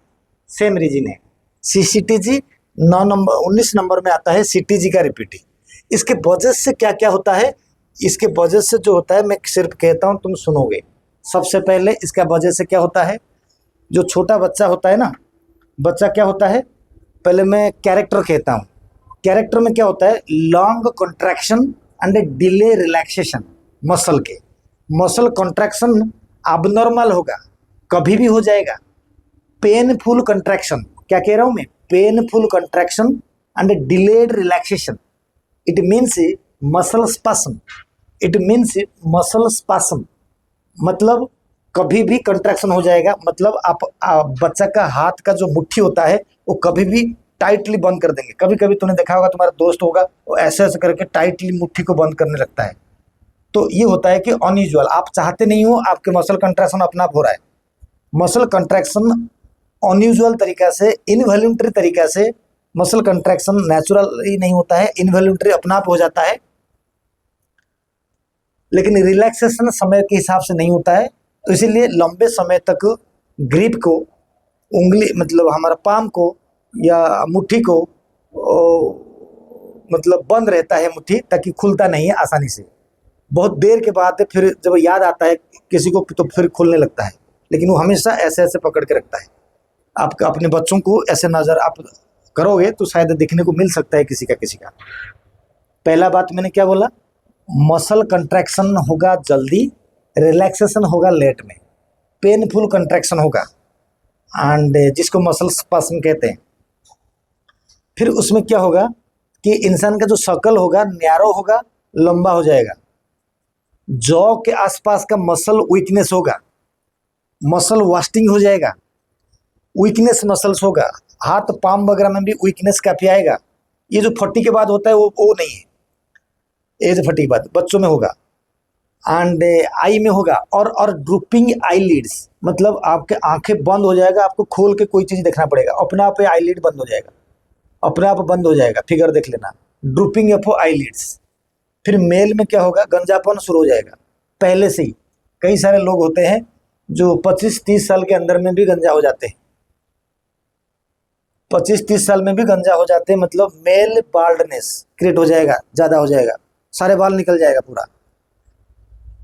Speaker 1: सेम रीजन है। CCTG 19 नंबर में आता है CTG का रिपीट। इसके वजह से क्या क्या होता है, इसके वजह से जो होता है मैं सिर्फ कहता हूँ, तुम सुनोगे। सबसे पहले इसका वजह से क्या होता है, जो छोटा बच्चा होता है ना, बच्चा क्या होता है, पहले मैं कैरेक्टर कहता हूँ। कैरेक्टर में क्या होता है, long contraction and delay relaxation muscle के। मसल कॉन्ट्रैक्शन अबनॉर्मल होगा, कभी भी हो जाएगा। पेनफुल कंट्रैक्शन, क्या कह रहा हूं मैं, painful contraction and delayed relaxation, it means muscle spasm, it means muscle spasm, मतलब कभी भी कंट्रैक्शन हो जाएगा। मतलब आप बच्चा का हाथ का जो मुट्ठी होता है वो कभी भी टाइटली बंद कर देंगे। कभी कभी तुमने देखा होगा, तुम्हारा दोस्त होगा वो ऐसे ऐसे करके टाइटली मुट्ठी को बंद करने लगता है। तो ये होता है कि अनयूजुअल, आप चाहते नहीं हो, आपके मसल कंट्रैक्शन अपना आप हो रहा है। मसल कंट्रैक्शन अनयूजुअल तरीका से, इनवॉल्यूंटरी तरीका से, मसल कंट्रैक्शन नेचुरली नहीं होता है, इनवॉल्यूंटरी अपना आप हो जाता है। लेकिन रिलैक्सेशन समय के हिसाब से नहीं होता है, तो इसीलिए लंबे समय तक ग्रिप को, उंगली मतलब हमारा पाम को या मुट्ठी को मतलब बंद रहता है मुट्ठी, ताकि खुलता नहीं है आसानी से। बहुत देर के बाद फिर जब याद आता है किसी को तो फिर खुलने लगता है, लेकिन वो हमेशा ऐसे ऐसे पकड़ के रखता है। आपका अपने बच्चों को ऐसे नज़र आप करोगे तो शायद दिखने को मिल सकता है किसी का। पहला बात मैंने क्या बोला, मसल कंट्रैक्शन होगा जल्दी, रिलैक्सेशन होगा लेट में, पेनफुल कंट्रैक्शन होगा एंड जिसको मसल स्पास्म कहते हैं। फिर उसमें क्या होगा कि इंसान का जो शकल होगा नैरो होगा, लंबा हो जाएगा। जॉ के आसपास का मसल वीकनेस होगा, मसल वास्टिंग हो जाएगा, वीकनेस मसल्स होगा। हाथ पाम वगैरह में भी वीकनेस काफी आएगा। ये जो 40 के बाद होता है वो नहीं है, एज 40 के बाद बच्चों में होगा। एंड आई में होगा और ड्रूपिंग आईलिड्स, मतलब आपके आंखें बंद हो जाएगा, आपको खोल के कोई चीज़ देखना पड़ेगा, अपने आप आईलिड बंद हो जाएगा, अपने आप बंद हो जाएगा। फिगर देख लेना, ड्रूपिंग ऑफ आईलिड्स। फिर मेल में क्या होगा, गंजापन शुरू हो जाएगा पहले से ही। कई सारे लोग होते हैं जो 25-30 साल के अंदर में भी गंजा हो जाते हैं, 25-30 साल में भी गंजा हो जाते हैं, मतलब मेल बाल्डनेस क्रिएट हो जाएगा, ज़्यादा हो जाएगा, सारे बाल निकल जाएगा पूरा।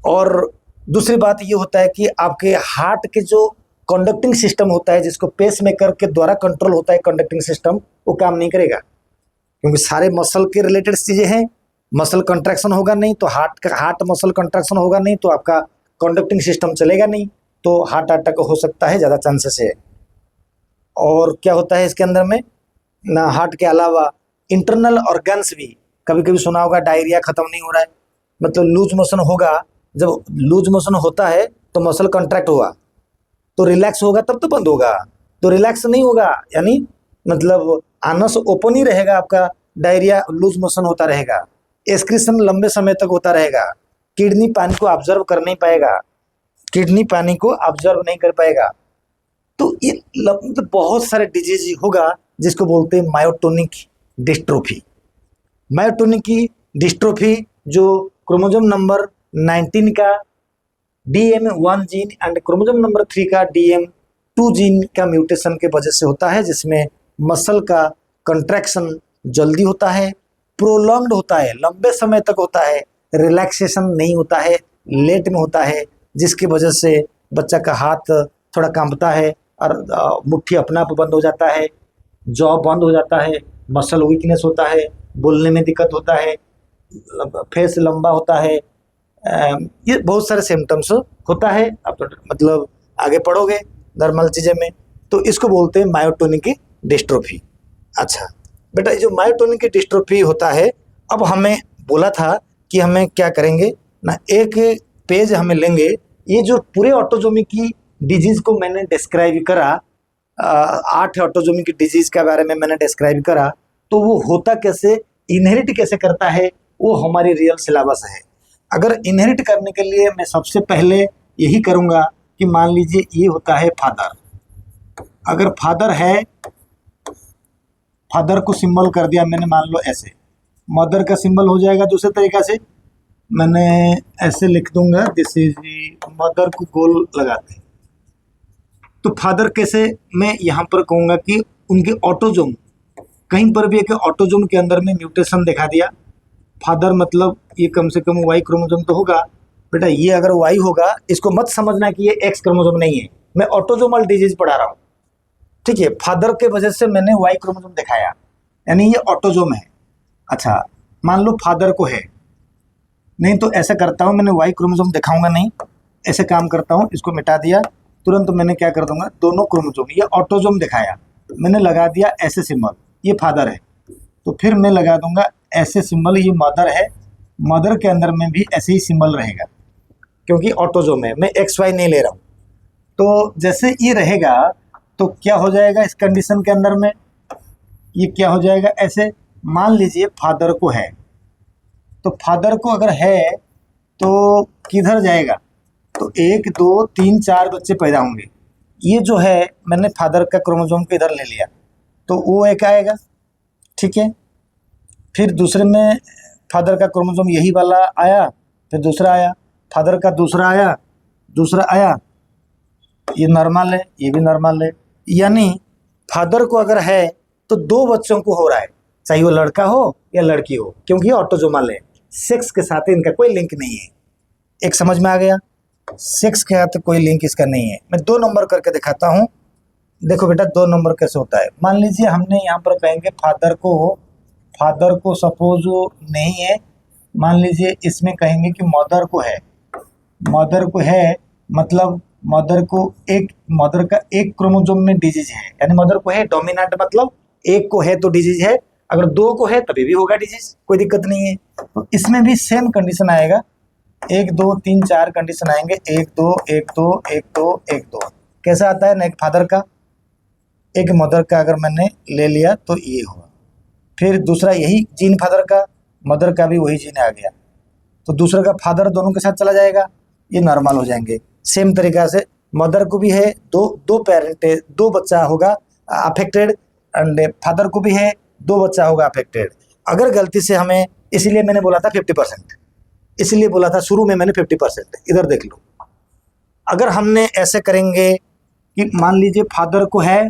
Speaker 1: और दूसरी बात ये होता है कि आपके हार्ट के जो कंडक्टिंग सिस्टम होता है, जिसको पेस मेकर के द्वारा कंट्रोल होता है कंडक्टिंग सिस्टम, वो काम नहीं करेगा, क्योंकि सारे मसल के रिलेटेड चीज़ें हैं। मसल कंट्रैक्शन होगा नहीं तो हार्ट मसल कंट्रैक्शन होगा नहीं तो आपका कंडक्टिंग सिस्टम चलेगा नहीं, तो हार्ट अटैक हो सकता है, ज़्यादा चांसेस है। और क्या होता है इसके अंदर में ना, हार्ट के अलावा इंटरनल ऑर्गन्स भी, कभी कभी सुना होगा डायरिया खत्म नहीं हो रहा है, मतलब लूज मोशन होगा। जब लूज मोशन होता है तो मसल कंट्रैक्ट हुआ तो रिलैक्स होगा, तब तो बंद होगा, तो रिलैक्स नहीं होगा, यानी मतलब आनस ओपन ही रहेगा आपका, डायरिया लूज मोशन होता रहेगा, एक्सक्रीशन लंबे समय तक होता रहेगा, किडनी पानी को ऑब्जर्व कर नहीं पाएगा, किडनी पानी को ऑब्जर्व नहीं कर पाएगा। तो ये मतलब बहुत सारे डिजीज होगा जिसको बोलते हैं मायोटोनिक डिस्ट्रोफी। मायोटोनिक की डिस्ट्रोफी जो क्रोमोसोम नंबर 19 का DM1 gene and chromosome number 3 का DM2 जीन का म्यूटेशन के वजह से होता है, जिसमें मसल का कंट्रैक्शन जल्दी होता है, प्रोलॉन्ग्ड होता है, लंबे समय तक होता है, रिलैक्सेशन नहीं होता है, लेट में होता है, जिसकी वजह से बच्चा का हाथ थोड़ा कांपता है और मुट्ठी अपना आप बंद हो जाता है, जॉ बंद हो जाता है, मसल वीकनेस होता है, बोलने में दिक्कत होता है, फेस लंबा होता है, ये बहुत सारे सिम्टम्स होता है। आप तो मतलब आगे पढ़ोगे नॉर्मल चीज़ें में, तो इसको बोलते हैं मायोटोनिक डिस्ट्रोफी। अच्छा बेटा, जो मायोटोनिक डिस्ट्रोफी होता है, अब हमें बोला था कि हमें क्या करेंगे ना, एक पेज हमें लेंगे, ये जो पूरे ऑटोजोमी की डिजीज़ को मैंने डिस्क्राइब करा, 8 ऑटोजोमी की डिजीज़ के बारे में मैंने डिस्क्राइब करा, तो वो होता कैसे, इनहेरिट कैसे करता है, वो हमारी रियल सिलेबस है। अगर इनहेरिट करने के लिए मैं सबसे पहले यही करूँगा कि मान लीजिए ये होता है फादर, अगर फादर है, फादर को सिंबल कर दिया मैंने, मान लो ऐसे, मदर का सिंबल हो जाएगा दूसरे तरीका से, मैंने ऐसे लिख दूंगा, दिस इज मदर को गोल लगाते हैं। तो फादर कैसे, मैं यहाँ पर कहूँगा कि उनके ऑटोजोम, कहीं पर भी एक ऑटोजोम के अंदर में म्यूटेशन दिखा दिया, फादर मतलब ये कम से कम वाई क्रोमोसोम तो होगा बेटा। ये अगर वाई होगा, इसको मत समझना कि ये एक्स क्रोमोसोम नहीं है, मैं ऑटोजोमल डिजीज पढ़ा रहा हूँ, ठीक है। फादर के वजह से मैंने वाई क्रोमोसोम दिखाया, यानी ये ऑटोजोम है। अच्छा, मान लो फादर को है, नहीं तो ऐसा करता हूँ, मैंने वाई क्रोमोसोम दिखाऊंगा नहीं, ऐसे काम करता हूँ, इसको मिटा दिया तुरंत। मैंने क्या कर दूंगा, दोनों क्रोमोसोम, ये ऑटोजोम दिखाया, मैंने लगा दिया ऐसे सिंबल, ये फादर है। तो फिर मैं लगा दूंगा ऐसे सिंबल, ये मदर है, मदर के अंदर में भी ऐसे ही सिंबल रहेगा, क्योंकि ऑटोजोम है, मैं एक्स वाई नहीं ले रहा हूँ। तो जैसे ये रहेगा तो क्या हो जाएगा इस कंडीशन के अंदर में, ये क्या हो जाएगा ऐसे। मान लीजिए फादर को है, तो फादर को अगर है तो किधर जाएगा, तो 1 2 3 4 बच्चे पैदा होंगे। ये जो है मैंने फादर का क्रोमोसोम को इधर ले लिया, तो वो एक आएगा, ठीक है। फिर दूसरे में फादर का क्रोमोसोम यही वाला आया, फिर दूसरा आया, फादर का दूसरा आया, दूसरा आया, ये नॉर्मल है, ये भी नॉर्मल है। यानी फादर को अगर है तो 2 बच्चों को हो रहा है, चाहे वो लड़का हो या लड़की हो, क्योंकि ये ऑटोजोमल है, सेक्स के साथ इनका कोई लिंक नहीं है। एक समझ में आ गया, सेक्स के साथ कोई लिंक इसका नहीं है। मैं 2 नंबर करके दिखाता हूँ, देखो बेटा 2 नंबर कैसे होता है। मान लीजिए हमने यहाँ पर कहेंगे फादर को सपोज नहीं है, मान लीजिए इसमें कहेंगे कि मदर को है, मदर को है मतलब मदर का एक क्रोमोसोम में डिजीज है, यानी मदर को है, डोमिनेंट मतलब एक को है तो डिजीज है, अगर 2 को है तभी भी होगा डिजीज, कोई दिक्कत नहीं है। तो इसमें भी सेम कंडीशन आएगा, 1 2 3 4 कंडीशन आएंगे, 1 2 1 2 1 2 1 2। कैसा आता है ना, एक फादर का एक मदर का अगर मैंने ले लिया तो ये हुआ। फिर दूसरा यही जीन फादर का, मदर का भी वही जीन आ गया, तो दूसरे का फादर दोनों के साथ चला जाएगा, ये नॉर्मल हो जाएंगे। सेम तरीका से मदर को भी है, दो पेरेंट है, 2 बच्चा होगा अफेक्टेड, एंड फादर को भी है, 2 बच्चा होगा अफेक्टेड। अगर गलती से हमें, इसलिए मैंने बोला था 50%, इसलिए बोला था शुरू में मैंने 50%, इधर देख लो। अगर हमने ऐसे करेंगे कि मान लीजिए फादर को है,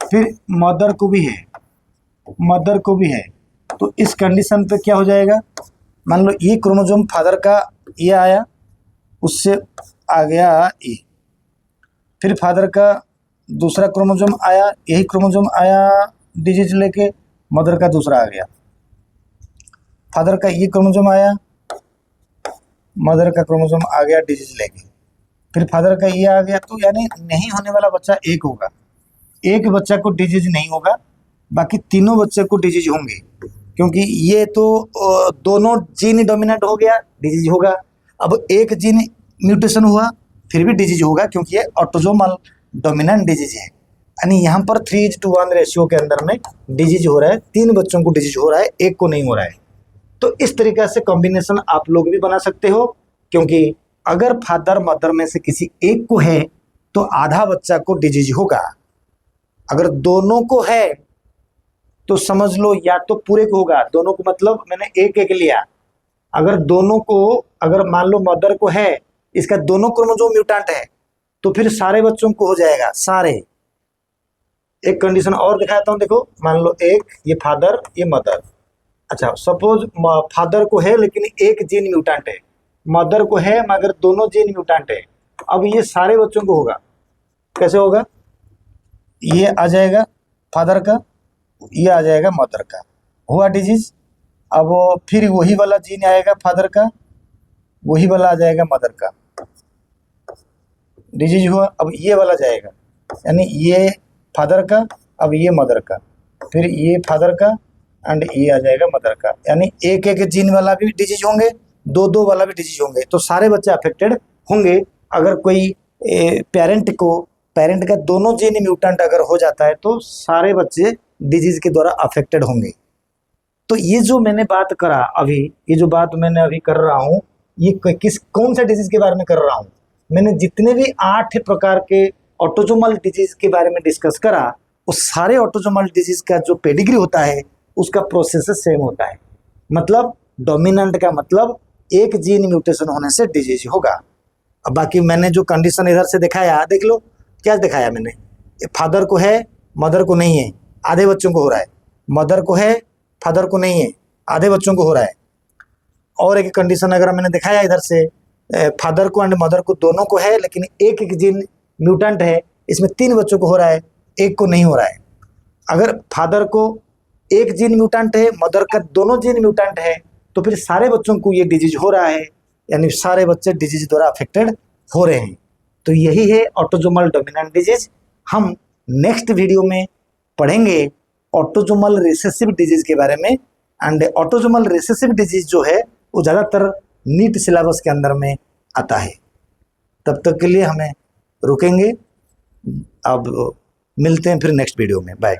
Speaker 1: फिर मदर को भी है, मदर को भी है, तो इस कंडीशन पे क्या हो जाएगा, मान लो ये क्रोमोसोम फादर का ये आया, उससे आ गया ये, फिर फादर का दूसरा क्रोमोसोम आया, यही क्रोमोसोम आया डिजीज लेके, मदर का दूसरा आ गया, फादर का ये क्रोमोसोम आया, मदर का क्रोमोसोम आ गया डिजीज लेके, फिर फादर का ये आ गया। तो यानी नहीं होने वाला बच्चा एक होगा, एक बच्चा को डिजीज नहीं होगा, बाकी तीनों बच्चे को डिजीज होंगे, क्योंकि ये तो दोनों जीन डोमिनेंट हो गया, डिजीज होगा। अब एक जीन म्यूटेशन हुआ फिर भी डिजीज होगा, क्योंकि ये ऑटोजोमल डोमिनेंट डिजीज है। यानी यहाँ पर 3:1 रेशियो के अंदर में डिजीज हो रहा है, 3 बच्चों को डिजीज हो रहा है, एक को नहीं हो रहा है। तो इस तरीक़ा से कॉम्बिनेशन आप लोग भी बना सकते हो, क्योंकि अगर फादर मदर में से किसी एक को है तो आधा बच्चा को डिजीज होगा, अगर दोनों को है तो समझ लो या तो पूरे को होगा, दोनों को मतलब मैंने एक एक लिया, अगर दोनों को, अगर मान लो मदर को है, इसका दोनों क्रोमोसोम म्यूटेंट है, तो फिर सारे बच्चों को हो जाएगा, सारे। एक कंडीशन और दिखाता हूँ, देखो मान लो एक ये फादर ये मदर, अच्छा सपोज फादर को है लेकिन एक जीन म्यूटेंट है, मदर को है मगर दोनों जीन म्यूटेंट है, अब ये सारे बच्चों को होगा, कैसे होगा, ये आ जाएगा फादर का, ये आ जाएगा मदर का, हुआ डिजीज। अब फिर वही वाला जीन आएगा फादर का, वही वाला आ जाएगा मदर का, डिजीज हुआ। अब ये वाला जाएगा, यानी ये फादर का, अब ये मदर का, फिर ये फादर का एंड ये आ जाएगा मदर का, यानी एक एक जीन वाला भी डिजीज होंगे, 2 वाला भी डिजीज होंगे, तो सारे बच्चे अफेक्टेड होंगे। अगर कोई पेरेंट का दोनों जीन म्यूटेंट अगर हो जाता है तो सारे बच्चे डिजीज के द्वारा अफेक्टेड होंगे। तो ये जो मैंने बात करा अभी, ये जो बात मैंने अभी कर रहा हूँ, ये कौन सा डिजीज के बारे में कर रहा हूँ, मैंने जितने भी 8 प्रकार के ऑटोजोमल डिजीज के बारे में डिस्कस करा, वो सारे ऑटोजोमल डिजीज का जो पेडिग्री होता है उसका प्रोसेस सेम होता है। मतलब डोमिनेंट का मतलब एक जीन म्यूटेशन होने से डिजीज होगा। अब बाकी मैंने जो कंडीशन इधर से दिखाया, देख लो क्या दिखाया मैंने, फादर को है मदर को नहीं है, आधे बच्चों को हो रहा है, मदर को है फादर को नहीं है, आधे बच्चों को हो रहा है। और एक कंडीशन अगर मैंने दिखाया इधर से, फादर को एंड मदर को दोनों को है, लेकिन एक एक जीन म्यूटेंट है, इसमें 3 बच्चों को हो रहा है, एक को नहीं हो रहा है। अगर फादर को एक जीन म्यूटेंट है, मदर का दोनों जीन म्यूटेंट है, तो फिर सारे बच्चों को ये डिजीज हो रहा है, यानी सारे बच्चे डिजीज द्वारा अफेक्टेड हो रहे हैं। तो यही है ऑटोसोमल डोमिनेंट डिजीज। हम नेक्स्ट वीडियो में पढ़ेंगे ऑटोसोमल रिसेसिव डिजीज के बारे में। एंड ऑटोसोमल रिसेसिव डिजीज जो है वो ज़्यादातर नीट सिलेबस के अंदर में आता है। तब तक के लिए हमें रुकेंगे, अब मिलते हैं फिर नेक्स्ट वीडियो में। बाय।